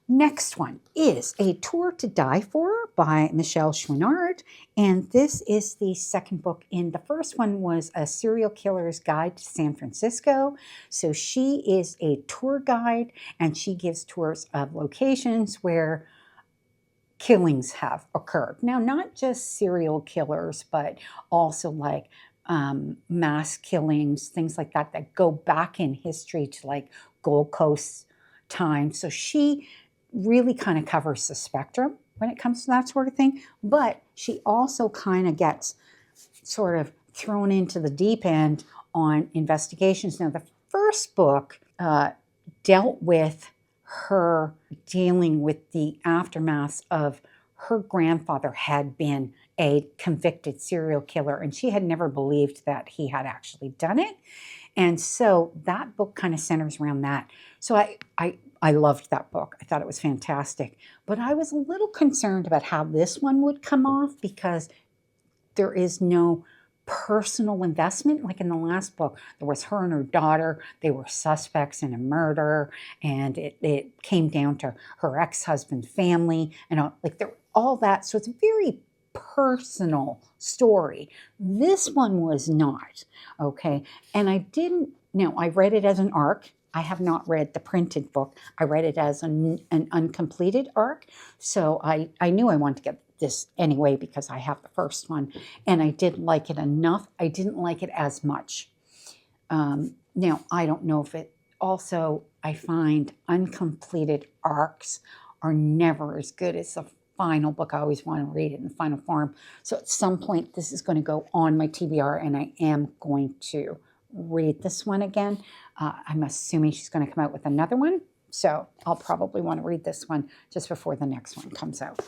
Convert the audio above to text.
Next one is A Tour to Die For by Michelle Chouinard. And this is the second book in. The first one was A Serial Killer's Guide to San Francisco. So she is a tour guide and she gives tours of locations where killings have occurred. Now, not just serial killers, but also like mass killings, things like that, that go back in history to like Gold Coast time. So she really kind of covers the spectrum when it comes to that sort of thing. But she also kind of gets sort of thrown into the deep end on investigations. Now, the first book dealt with her dealing with the aftermath of her grandfather had been a convicted serial killer, and she had never believed that he had actually done it. And so that book kind of centers around that. So I loved that book. I thought it was fantastic. But I was a little concerned about how this one would come off because there is no personal investment. Like in the last book, there was her and her daughter. They were suspects in a murder, and it came down to her ex-husband's family and all that. So it's a very personal story. This one was not, okay? And I read it as an arc. I have not read the printed book. I read it as an uncompleted arc. So I knew I wanted to get this anyway because I have the first one, and I did like it enough. I didn't like it as much. Now, I don't know if it also, I find uncompleted arcs are never as good as the final book. I always want to read it in final form. So at some point, this is going to go on my TBR, and I am going to read this one again. I'm assuming she's going to come out with another one. So I'll probably want to read this one just before the next one comes out.